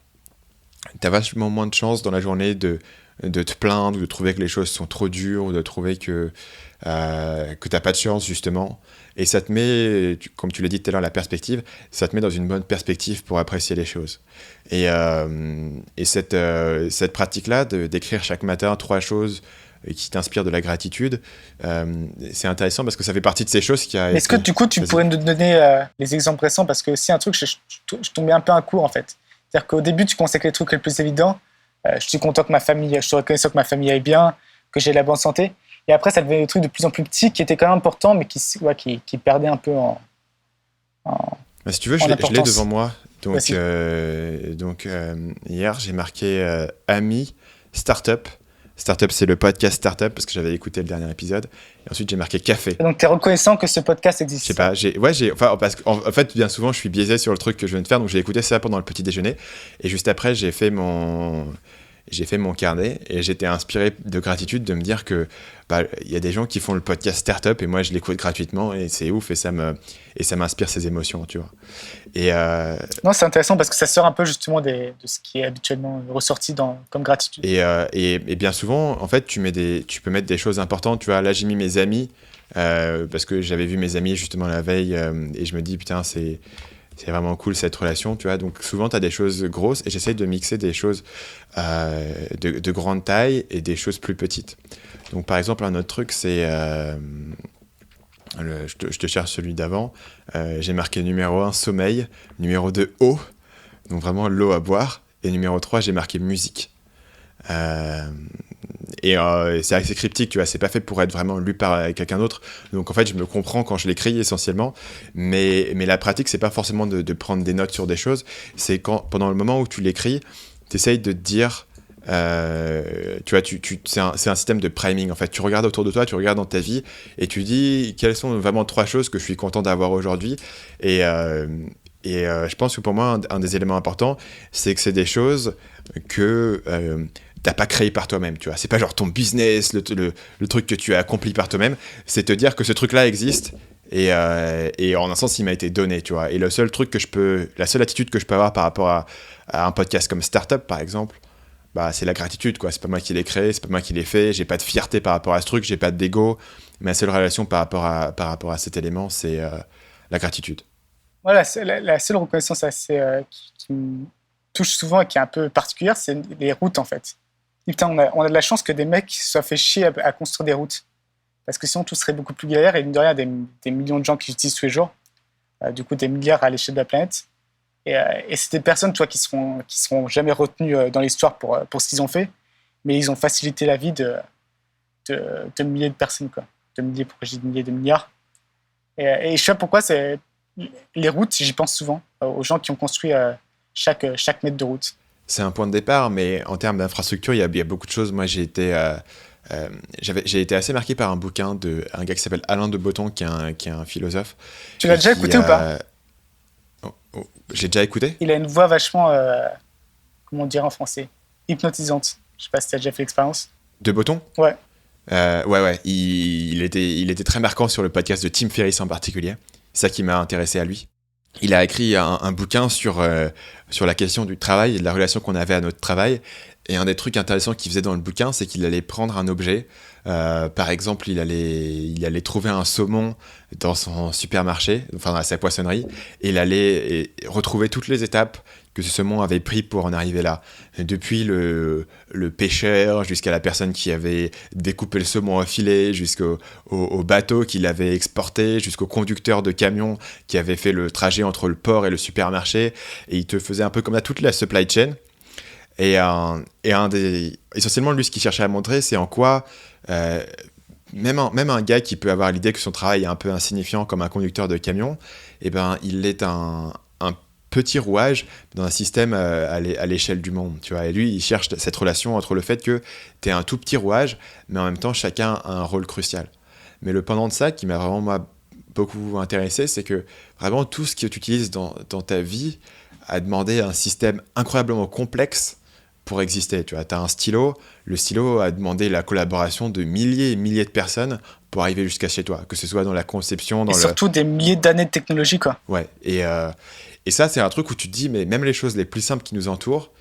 tu as vachement moins de chances dans la journée de te plaindre, ou de trouver que les choses sont trop dures, ou de trouver que tu n'as pas de chance, justement. Et ça te met, comme tu l'as dit tout à l'heure, la perspective, ça te met dans une bonne perspective pour apprécier les choses. Et cette pratique-là, d'écrire chaque matin 3 choses qui t'inspirent de la gratitude, c'est intéressant parce que ça fait partie de ces choses qui a... Est-ce que du coup, tu pourrais nous donner les exemples récents? Parce que c'est un truc, je tombais un peu à court, en fait. C'est-à-dire qu'au début, tu conseilles les trucs les plus évidents. Je suis content que je suis reconnaissant que ma famille aille bien, que j'ai la bonne santé. Et après, ça devenait des trucs de plus en plus petits qui étaient quand même importants, mais qui perdaient un peu en si tu veux, je l'ai devant moi. Donc hier, j'ai marqué Ami Startup. Startup, c'est le podcast Startup, parce que j'avais écouté le dernier épisode. Et ensuite, j'ai marqué café. Donc, tu es reconnaissant que ce podcast existe? Je sais pas, parce qu'en fait, bien souvent, je suis biaisé sur le truc que je viens de faire, donc j'ai écouté ça pendant le petit déjeuner. Et juste après, j'ai fait mon carnet et j'étais inspiré de gratitude de me dire que y a des gens qui font le podcast Startup et moi je l'écoute gratuitement et c'est ouf et ça m'inspire ces émotions, tu vois. Et non, c'est intéressant parce que ça sort un peu justement de ce qui est habituellement ressorti comme gratitude. Et bien souvent, en fait, tu peux mettre des choses importantes, tu vois. Là, j'ai mis mes amis parce que j'avais vu mes amis justement la veille et je me dis putain, c'est vraiment cool cette relation, tu vois. Donc souvent, tu as des choses grosses et j'essaye de mixer des choses de grande taille et des choses plus petites. Donc par exemple, un autre truc, c'est... je te cherche celui d'avant. J'ai marqué numéro 1, sommeil. Numéro 2, eau. Donc vraiment l'eau à boire. Et numéro 3, j'ai marqué musique. Et c'est assez cryptique, tu vois, c'est pas fait pour être vraiment lu par quelqu'un d'autre. Donc en fait, je me comprends quand je l'écris essentiellement. Mais la pratique, c'est pas forcément de prendre des notes sur des choses. C'est pendant le moment où tu l'écris, t'essayes de te dire... tu vois, c'est un système de priming en fait. Tu regardes autour de toi, tu regardes dans ta vie et tu dis quelles sont vraiment 3 choses que je suis content d'avoir aujourd'hui. Et je pense que pour moi, un des éléments importants, c'est que c'est des choses que t'as pas créé par toi-même, tu vois. C'est pas genre ton business, le truc que tu as accompli par toi-même. C'est te dire que ce truc-là existe Et en un sens, il m'a été donné, tu vois. Et la seule attitude que je peux avoir par rapport à un podcast comme Startup, par exemple, bah, c'est la gratitude, quoi. C'est pas moi qui l'ai créé, c'est pas moi qui l'ai fait. J'ai pas de fierté par rapport à ce truc, j'ai pas d'ego. Ma seule relation par rapport à cet élément, c'est la gratitude. Voilà, la seule reconnaissance qui me touche souvent et qui est un peu particulière, c'est les routes, en fait. Et putain, on a de la chance que des mecs se soient fait chier à construire des routes. Parce que sinon, tout serait beaucoup plus galère. Et mine de rien, des millions de gens qui l'utilisent tous les jours. Du coup, des milliards à l'échelle de la planète. Et c'est des personnes, tu vois, qui seront jamais retenues dans l'histoire pour ce qu'ils ont fait. Mais ils ont facilité la vie de milliers de personnes, quoi. De milliers, pourquoi je dis milliers, de milliards. Et je sais pas pourquoi, les routes, j'y pense souvent, aux gens qui ont construit chaque mètre de route. C'est un point de départ, mais en termes d'infrastructure, il y a beaucoup de choses. Moi, j'ai été assez marqué par un bouquin d'un gars qui s'appelle Alain de Botton, qui est un philosophe. Tu l'as déjà écouté ou pas? J'ai déjà écouté. Il a une voix vachement, comment on dirait en français, hypnotisante. Je sais pas si tu as déjà fait l'expérience. De Botton ? Ouais. Ouais. Il était très marquant sur le podcast de Tim Ferriss en particulier. C'est ça qui m'a intéressé à lui. Il a écrit un bouquin sur la question du travail et de la relation qu'on avait à notre travail. Et un des trucs intéressants qu'il faisait dans le bouquin, c'est qu'il allait prendre un objet. Par exemple, il allait trouver un saumon dans son supermarché, enfin dans sa poissonnerie, et il allait retrouver toutes les étapes que ce saumon avait pris pour en arriver là. Depuis le pêcheur jusqu'à la personne qui avait découpé le saumon au filet, au bateau qui l'avait exporté, jusqu'au conducteur de camion qui avait fait le trajet entre le port et le supermarché. Et il te faisait un peu comme ça toute la supply chain. Et essentiellement, lui, ce qu'il cherchait à montrer, c'est en quoi même un gars qui peut avoir l'idée que son travail est un peu insignifiant comme un conducteur de camion, eh ben, il est un petit rouage dans un système à l'échelle du monde, tu vois. Et lui, il cherche cette relation entre le fait que tu es un tout petit rouage, mais en même temps, chacun a un rôle crucial. Mais le pendant de ça, qui m'a vraiment beaucoup intéressé, c'est que vraiment tout ce que tu utilises dans ta vie a demandé un système incroyablement complexe pour exister. Tu vois, as un stylo, le stylo a demandé la collaboration de milliers et milliers de personnes pour arriver jusqu'à chez toi, que ce soit dans la conception, surtout des milliers d'années de technologie, quoi. Ouais, et ça, c'est un truc où tu te dis, mais même les choses les plus simples qui nous entourent,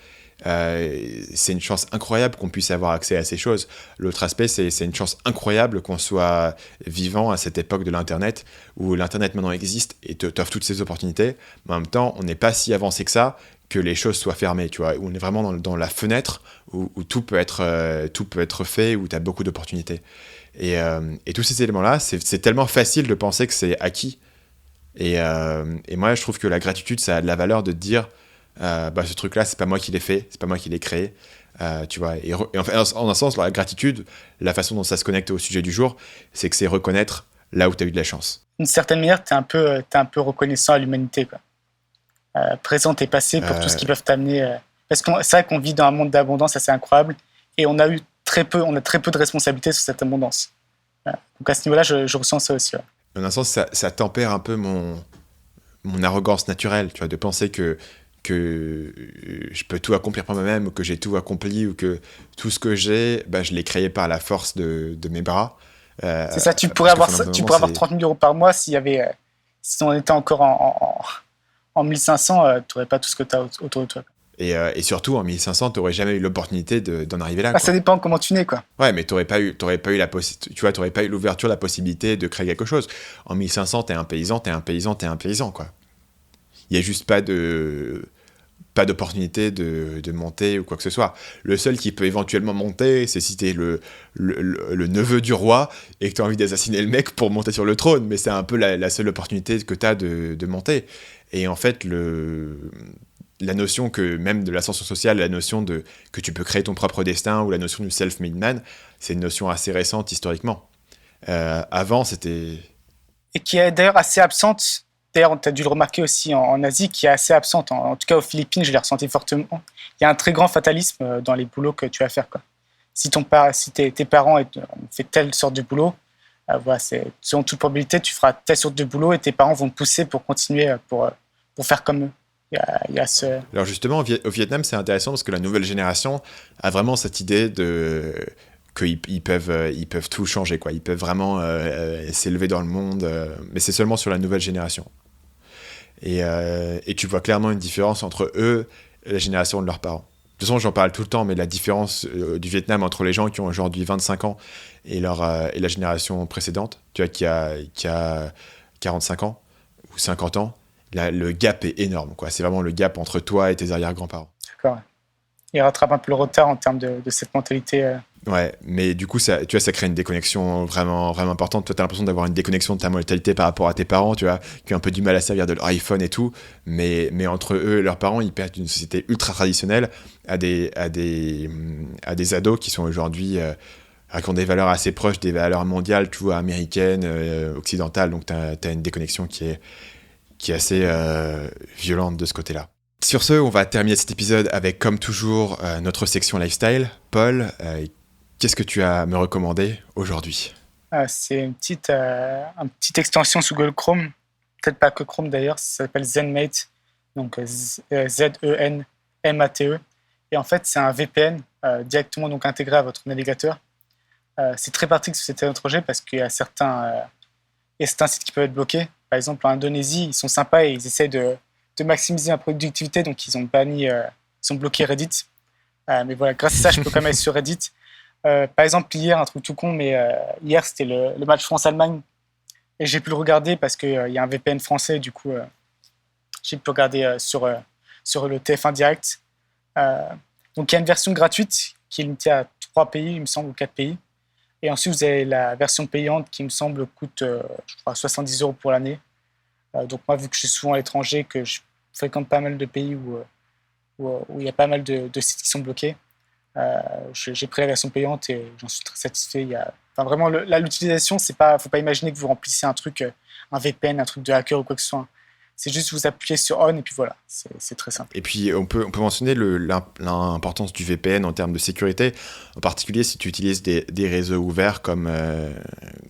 c'est une chance incroyable qu'on puisse avoir accès à ces choses. L'autre aspect, c'est une chance incroyable qu'on soit vivant à cette époque de l'Internet, où l'Internet maintenant existe et t'offre toutes ces opportunités, mais en même temps, on n'est pas si avancé que ça, que les choses soient fermées, tu vois, où on est vraiment dans la fenêtre où tout peut être fait, où tu as beaucoup d'opportunités. Et tous ces éléments-là, c'est tellement facile de penser que c'est acquis. Et moi, je trouve que la gratitude, ça a de la valeur de te dire ce truc-là, c'est pas moi qui l'ai fait, c'est pas moi qui l'ai créé. Tu vois, en un sens, la gratitude, la façon dont ça se connecte au sujet du jour, c'est que c'est reconnaître là où tu as eu de la chance. D'une certaine manière, t'es un peu reconnaissant à l'humanité, quoi. Présent et passé pour tout ce qu'ils peuvent t'amener. Parce que c'est vrai qu'on vit dans un monde d'abondance assez incroyable et on a très peu de responsabilités sur cette abondance. Donc à ce niveau-là, je ressens ça aussi. Ouais. En un sens, ça tempère un peu mon arrogance naturelle, tu vois, de penser que je peux tout accomplir par moi-même, ou que j'ai tout accompli, ou que tout ce que j'ai, je l'ai créé par la force de mes bras. C'est ça, tu pourrais avoir 30 000 euros par mois si on était encore en 1500, tu n'aurais pas tout ce que tu as autour de toi. Et surtout, en 1500, tu n'aurais jamais eu l'opportunité d'en arriver là. Ça dépend comment tu nais, quoi. Ouais, mais tu n'aurais pas eu l'ouverture, la possibilité de créer quelque chose. En 1500, tu es un paysan, quoi. Il n'y a juste pas d'opportunité de monter ou quoi que ce soit. Le seul qui peut éventuellement monter, c'est si t'es le neveu du roi et que t'as envie d'assassiner le mec pour monter sur le trône, mais c'est un peu la seule opportunité que t'as de monter. Et en fait, la notion que, même de l'ascension sociale, la notion que tu peux créer ton propre destin, ou la notion du self-made man, c'est une notion assez récente historiquement. Avant, c'était... Et qui est d'ailleurs assez absente. D'ailleurs, tu as dû le remarquer aussi en Asie, qui est assez absente. En tout cas, aux Philippines, je l'ai ressenti fortement. Il y a un très grand fatalisme dans les boulots que tu vas faire, quoi. Si tes parents ont fait telle sorte de boulot, voilà, selon toute probabilité, tu feras telle sorte de boulot et tes parents vont te pousser pour continuer, pour faire comme eux. Il y a ce... Alors justement, au Vietnam, c'est intéressant parce que la nouvelle génération a vraiment cette idée qu'ils peuvent tout changer, quoi. Ils peuvent vraiment s'élever dans le monde, mais c'est seulement sur la nouvelle génération. Et tu vois clairement une différence entre eux et la génération de leurs parents. De toute façon, j'en parle tout le temps, mais la différence du Vietnam entre les gens qui ont aujourd'hui 25 ans et la génération précédente, tu vois, qui a 45 ans ou 50 ans, le gap est énorme, quoi. C'est vraiment le gap entre toi et tes arrière-grands-parents. D'accord. Il rattrape un peu le retard en termes de cette mentalité. Ouais, mais du coup, ça, tu vois, ça crée une déconnexion vraiment, vraiment importante. Toi, t'as l'impression d'avoir une déconnexion de ta mentalité par rapport à tes parents, tu vois, qui ont un peu du mal à servir de leur iPhone et tout. Mais entre eux et leurs parents, ils perdent une société ultra traditionnelle à des ados qui sont aujourd'hui, qui ont des valeurs assez proches des valeurs mondiales, tu vois, américaines, occidentales. Donc, t'as une déconnexion qui est assez violente de ce côté-là. Sur ce, on va terminer cet épisode avec, comme toujours, notre section lifestyle. Paul, qu'est-ce que tu as à me recommander aujourd'hui ? C'est une petite extension sous Google Chrome, peut-être pas que Chrome d'ailleurs, ça s'appelle ZenMate, donc ZenMate. Et en fait, c'est un VPN directement donc intégré à votre navigateur. C'est très pratique sur cet projet parce qu'il y a certains sites qui peuvent être bloqués. Par exemple, en Indonésie, ils sont sympas et ils essayent de maximiser la productivité, donc ils ont bloqué Reddit. Mais voilà, grâce à ça, je peux quand même aller sur Reddit. Par exemple, hier, un truc tout con, mais hier, c'était le match France-Allemagne. Et j'ai pu le regarder parce qu'il y a un VPN français, du coup, j'ai pu regarder sur le TF1 direct. Donc, il y a une version gratuite qui est limitée à 3 pays, il me semble, ou 4 pays. Et ensuite, vous avez la version payante qui, me semble, coûte, je crois, 70 € pour l'année. Donc, moi, vu que je suis souvent à l'étranger, que je fréquente pas mal de pays où il y a pas mal de sites qui sont bloqués, j'ai pris la version payante et j'en suis très satisfait. Vraiment, l'utilisation, faut pas imaginer que vous remplissez un truc, un VPN, un truc de hacker ou quoi que ce soit. C'est juste vous appuyez sur on et puis voilà, c'est très simple. Et puis on peut mentionner l'importance du VPN en termes de sécurité, en particulier si tu utilises des réseaux ouverts comme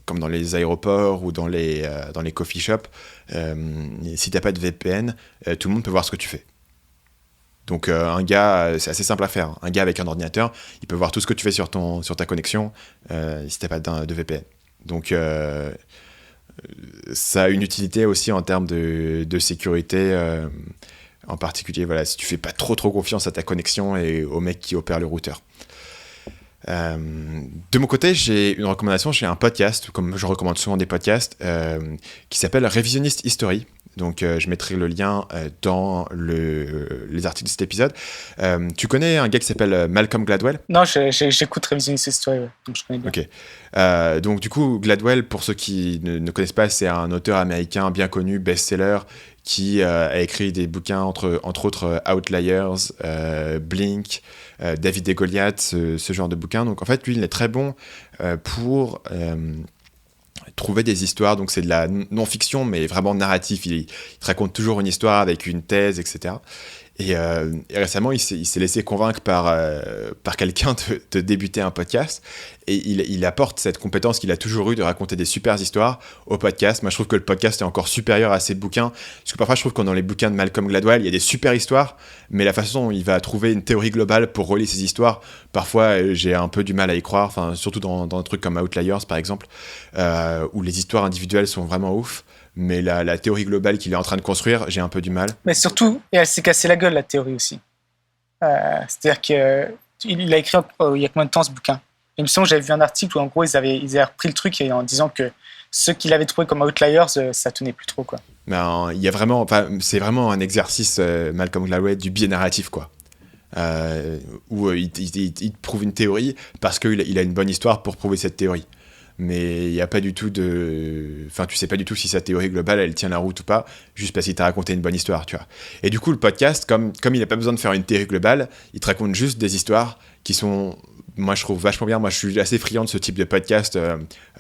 dans les aéroports ou dans les coffee shops. Si tu n'as pas de VPN, tout le monde peut voir ce que tu fais. Donc un gars, c'est assez simple à faire. Un gars avec un ordinateur, il peut voir tout ce que tu fais sur ta connexion si tu n'as pas de VPN. Donc ça a une utilité aussi en termes de sécurité, en particulier voilà, si tu fais pas trop confiance à ta connexion et au mec qui opère le routeur. De mon côté, j'ai une recommandation, j'ai un podcast, comme je recommande souvent des podcasts, qui s'appelle Revisionist History. Donc je mettrai le lien dans les articles de cet épisode. Tu connais un gars qui s'appelle Malcolm Gladwell ? Non, j'écoute Revisionist History, ouais, donc je connais bien. Ok. Donc du coup, Gladwell, pour ceux qui ne connaissent pas, c'est un auteur américain bien connu, best-seller, qui a écrit des bouquins entre autres Outliers, Blink, David et Goliath, ce genre de bouquins. Donc en fait, lui, il est très bon pour trouver des histoires. Donc c'est de la non-fiction, mais vraiment narratif. Il te raconte toujours une histoire avec une thèse, etc. Et récemment, il s'est laissé convaincre par quelqu'un de débuter un podcast. Et il apporte cette compétence qu'il a toujours eue de raconter des super histoires au podcast. Moi, je trouve que le podcast est encore supérieur à ses bouquins. Parce que parfois, je trouve que dans les bouquins de Malcolm Gladwell, il y a des super histoires, mais la façon dont il va trouver une théorie globale pour relier ces histoires, parfois, j'ai un peu du mal à y croire. Enfin, surtout dans un truc comme Outliers, par exemple, où les histoires individuelles sont vraiment ouf. Mais la théorie globale qu'il est en train de construire, j'ai un peu du mal. Mais surtout, et elle s'est cassée la gueule, la théorie aussi. C'est-à-dire qu'il a écrit il y a combien de temps ce bouquin ? Il me semble que j'avais vu un article où en gros ils avaient repris le truc en disant que ceux qu'il avait trouvé comme Outliers, ça tenait plus trop, quoi. Ben, il y a vraiment, c'est vraiment un exercice, Malcolm Gladwell, du biais narratif, quoi. Où il prouve une théorie parce qu'il a une bonne histoire pour prouver cette théorie. Mais il n'y a pas du tout enfin, tu sais pas du tout si sa théorie globale, elle tient la route ou pas, juste parce qu'il t'a raconté une bonne histoire, tu vois. Et du coup, le podcast, comme il n'a pas besoin de faire une théorie globale, il te raconte juste des histoires qui sont, moi, je trouve vachement bien. Moi, je suis assez friand de ce type de podcast,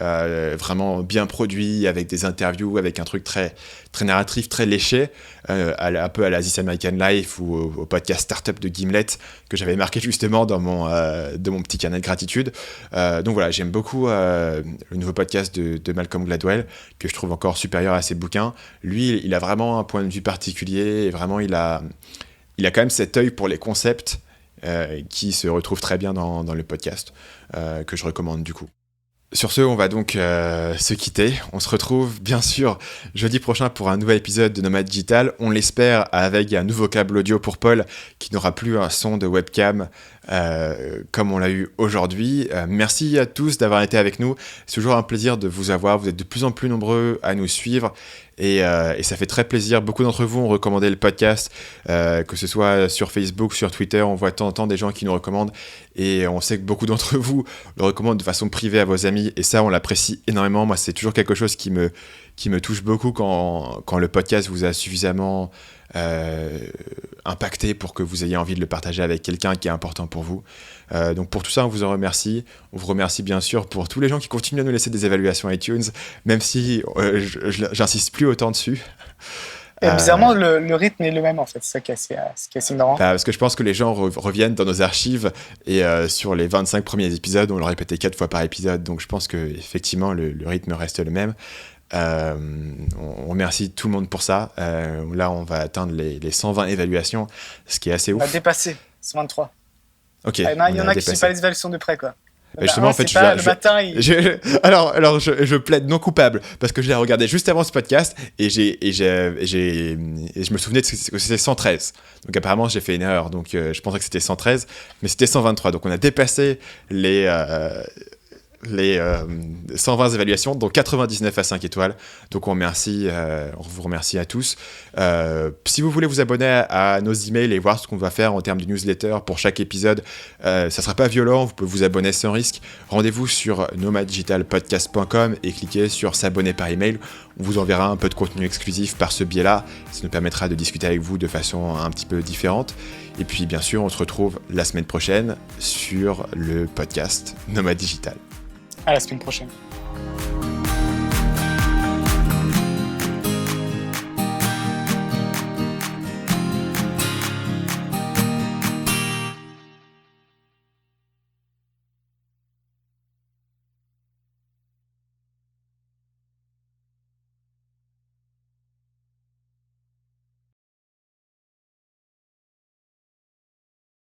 vraiment bien produit, avec des interviews, avec un truc très, très narratif, très léché, un peu à la This American Life ou au podcast Startup de Gimlet, que j'avais marqué justement dans mon petit carnet de gratitude. Donc voilà, j'aime beaucoup le nouveau podcast de Malcolm Gladwell, que je trouve encore supérieur à ses bouquins. Lui, il a vraiment un point de vue particulier, et vraiment, il a quand même cet œil pour les concepts qui se retrouvent très bien dans le podcast, que je recommande du coup. Sur ce, on va donc se quitter. On se retrouve bien sûr jeudi prochain pour un nouvel épisode de Nomade Digital. On l'espère avec un nouveau câble audio pour Paul qui n'aura plus un son de webcam comme on l'a eu aujourd'hui. Merci à tous d'avoir été avec nous. C'est toujours un plaisir de vous avoir. Vous êtes de plus en plus nombreux à nous suivre. Et ça fait très plaisir. Beaucoup d'entre vous ont recommandé le podcast, que ce soit sur Facebook, sur Twitter. On voit de temps en temps des gens qui nous recommandent. Et on sait que beaucoup d'entre vous le recommandent de façon privée à vos amis. Et ça, on l'apprécie énormément. Moi, c'est toujours quelque chose qui me touche beaucoup quand le podcast vous a suffisamment impacté pour que vous ayez envie de le partager avec quelqu'un qui est important pour vous. Donc pour tout ça, on vous en remercie. On vous remercie bien sûr pour tous les gens qui continuent à nous laisser des évaluations iTunes, même si j'insiste plus autant dessus. Et bizarrement, le rythme est le même en fait, c'est ça qui est assez marrant. Parce que je pense que les gens reviennent dans nos archives et sur les 25 premiers épisodes, on le répétait 4 fois par épisode, donc je pense qu'effectivement le rythme reste le même. On remercie tout le monde pour ça. Là, on va atteindre les 120 évaluations, ce qui est assez ouf. On va dépasser, 123. Ok. Il y en a qui ne suivent pas les évaluations de près, quoi. Justement, en fait, le matin, alors je plaide non coupable parce que je l'ai regardé juste avant ce podcast et je me souvenais que c'était 113. Donc apparemment, j'ai fait une erreur. Donc je pensais que c'était 113, mais c'était 123. Donc on a dépassé les 120 évaluations, dont 99 à 5 étoiles. Donc on vous remercie à tous. Si vous voulez vous abonner à nos emails et voir ce qu'on va faire en termes de newsletter pour chaque épisode, ça sera pas violent, vous pouvez vous abonner sans risque. Rendez-vous sur nomaddigitalpodcast.com et cliquez sur s'abonner par email. On vous enverra un peu de contenu exclusif par ce biais-là. Ça nous permettra de discuter avec vous de façon un petit peu différente. Et puis bien sûr, on se retrouve la semaine prochaine sur le podcast Nomade Digital. À la semaine prochaine.